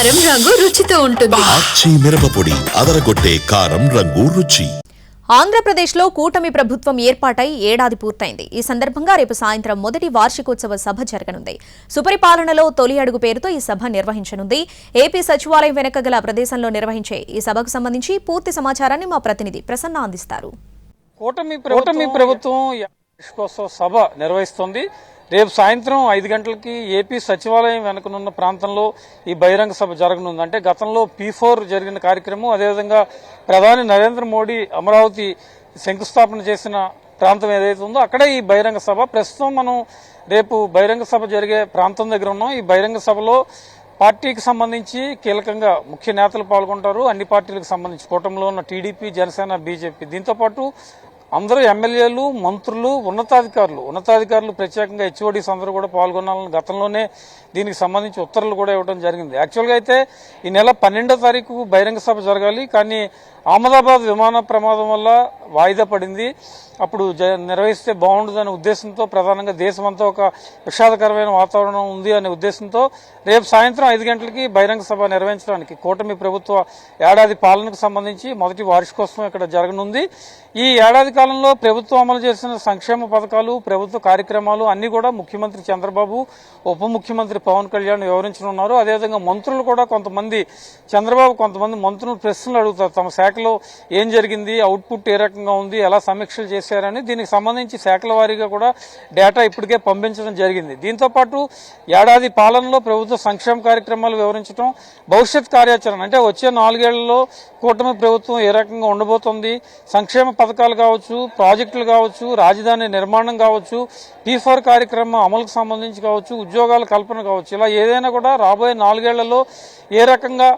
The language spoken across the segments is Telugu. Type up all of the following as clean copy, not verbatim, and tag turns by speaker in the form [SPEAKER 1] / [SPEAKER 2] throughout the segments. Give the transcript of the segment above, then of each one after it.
[SPEAKER 1] కారం రంగు రుచితో ఉంటుంది.
[SPEAKER 2] ఆచి మిరపపొడి అదరగొట్టే కారం రంగు రుచి.
[SPEAKER 3] ఆంధ్రప్రదేశ్లో కూటమి ప్రభుత్వం ఏర్పాటై ఏడాది పూర్తయింది. ఈ సందర్భంగా రేపు సాయంత్రం మొదటి వార్షికోత్సవ సభ జరగనుంది. సుపరిపాలనలో తొలి అడుగు పేరుతో ఈ సభ నిర్వహించనుంది. ఏపీ సచివాలయం వెనుక గల ప్రదేశంలో నిర్వహించే ఈ సభకు సంబంధించి పూర్తి సమాచారాన్ని మా ప్రతినిధి ప్రసన్న అందిస్తారు.
[SPEAKER 4] కూటమి ప్రభుత్వం వార్షికోత్సవ సభ నిర్వహిస్తోంది. రేపు సాయంత్రం 5 గంటలకి ఏపీ సచివాలయం వెనుకనున్న ప్రాంతంలో ఈ బహిరంగ సభ జరగనుంది. అంటే గతంలో P4 జరిగిన కార్యక్రమం, అదేవిధంగా ప్రధాని నరేంద్ర మోడీ అమరావతి శంకుస్థాపన చేసిన ప్రాంతం ఏదైతే ఉందో అక్కడే ఈ బహిరంగ సభ. ప్రస్తుతం మనం రేపు బహిరంగ సభ జరిగే ప్రాంతం దగ్గర ఉన్నాం. ఈ బహిరంగ సభలో పార్టీకి సంబంధించి కీలకంగా ముఖ్య నేతలు పాల్గొంటారు. అన్ని పార్టీలకు సంబంధించి కూటమిలో ఉన్న టీడీపీ, జనసేన, బీజేపీ, దీంతోపాటు అందరూ ఎమ్మెల్యేలు, మంత్రులు, ఉన్నతాధికారులు ప్రత్యేకంగా హెచ్ఓడీస్ అందరూ కూడా పాల్గొనాలని గతంలోనే దీనికి సంబంధించి ఉత్తర్వులు కూడా ఇవ్వడం జరిగింది. యాక్చువల్గా అయితే ఈ నెల 12వ తారీఖు బహిరంగ సభ జరగాలి, కానీ అహ్మదాబాద్ విమాన ప్రమాదం వల్ల వాయిదా పడింది. అప్పుడు నిర్వహిస్తే బాగుండదనే ఉద్దేశంతో, ప్రధానంగా దేశమంతా ఒక విషాదకరమైన వాతావరణం ఉంది అనే ఉద్దేశంతో రేపు సాయంత్రం 5 గంటలకి బహిరంగ సభ నిర్వహించడానికి కూటమి ప్రభుత్వ ఏడాది పాలనకు సంబంధించి మొదటి వార్షికోత్సవం ఇక్కడ జరగనుంది. ఈ ఏడాది కాలంలో ప్రభుత్వం అమలు చేసిన సంక్షేమ పథకాలు, ప్రభుత్వ కార్యక్రమాలు అన్ని కూడా ముఖ్యమంత్రి చంద్రబాబు, ఉప ముఖ్యమంత్రి పవన్ కళ్యాణ్ వివరించనున్నారు. అదేవిధంగా మంత్రులు కూడా కొంతమంది కొంతమంది మంత్రులు ప్రశ్నలు అడుగుతారు. తమ శాఖలో ఏం జరిగింది, అవుట్పుట్ ఏ రకంగా ఉంది, ఎలా సమీక్షలు చేశారని దీనికి సంబంధించి శాఖల వారీగా కూడా డేటా ఇప్పటికే పంపించడం జరిగింది. దీంతోపాటు ఏడాది పాలనలో ప్రభుత్వ సంక్షేమ కార్యక్రమాలు వివరించడం, భవిష్యత్ కార్యాచరణ అంటే వచ్చే 4 ఏళ్లలో కూటమి ప్రభుత్వం ఏ రకంగా ఉండబోతోంది, సంక్షేమ పథకాలు కావచ్చు, ప్రాజెక్టులు కావచ్చు, రాజధాని నిర్మాణం కావచ్చు, P4 కార్యక్రమం అమలుకు సంబంధించి కావచ్చు, ఉద్యోగాల కల్పన కావచ్చు, ఇలా ఏదైనా కూడా రాబోయే 4 ఏళ్లలో ఏ రకంగా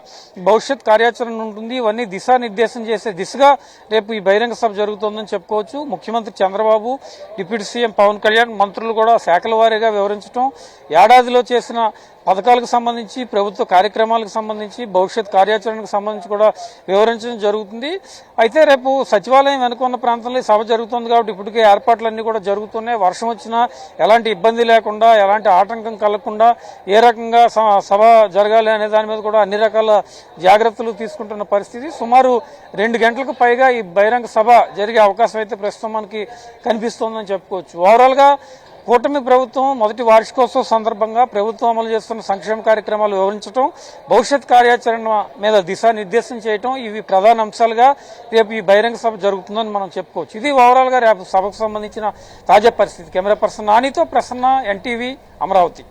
[SPEAKER 4] భవిష్యత్ కార్యాచరణ ఉంటుంది, ఇవన్నీ దిశానిర్దేశం చేసే దిశగా రేపు ఈ బహిరంగ సభ జరుగుతోందని చెప్పుకోవచ్చు. ముఖ్యమంత్రి చంద్రబాబు, డిప్యూటీ సీఎం పవన్ కళ్యాణ్, మంత్రులు కూడా శాఖల వారీగా వివరించడం, ఏడాదిలో చేసిన పథకాలకు సంబంధించి, ప్రభుత్వ కార్యక్రమాలకు సంబంధించి, భవిష్యత్ కార్యాచరణకు సంబంధించి కూడా వివరించడం జరుగుతుంది. అయితే రేపు సచివాలయం వెనుకున్న ప్రాంతంలో సభ జరుగుతుంది కాబట్టి ఇప్పటికే ఏర్పాట్లన్నీ కూడా జరుగుతున్నాయి. వర్షం వచ్చినా ఎలాంటి ఇబ్బంది లేకుండా, ఎలాంటి ఆటంకం కలగకుండా ఏ రకంగా సభ జరగాలి అనే దాని మీద కూడా అన్ని రకాల జాగ్రత్తలు తీసుకుంటున్న పరిస్థితి. సుమారు 2 గంటలకు పైగా ఈ బహిరంగ సభ జరిగే అవకాశం అయితే ప్రస్తుతం మనకి కనిపిస్తోందని చెప్పుకోవచ్చు. ఓవరాల్ గా కూటమి ప్రభుత్వం మొదటి వార్షికోత్సవం సందర్భంగా ప్రభుత్వం అమలు చేస్తున్న సంక్షేమ కార్యక్రమాలు వివరించడం, భవిష్యత్ కార్యాచరణ మీద దిశానిర్దేశం చేయడం, ఇవి ప్రధాన అంశాలుగా రేపు ఈ బహిరంగ సభ జరుగుతుందని మనం చెప్పుకోవచ్చు. ఇది ఓవరాల్ గా రేపు సభకు సంబంధించిన తాజా పరిస్థితి. కెమెరా పర్సన్ నానితో ప్రసన్న, NTV, అమరావతి.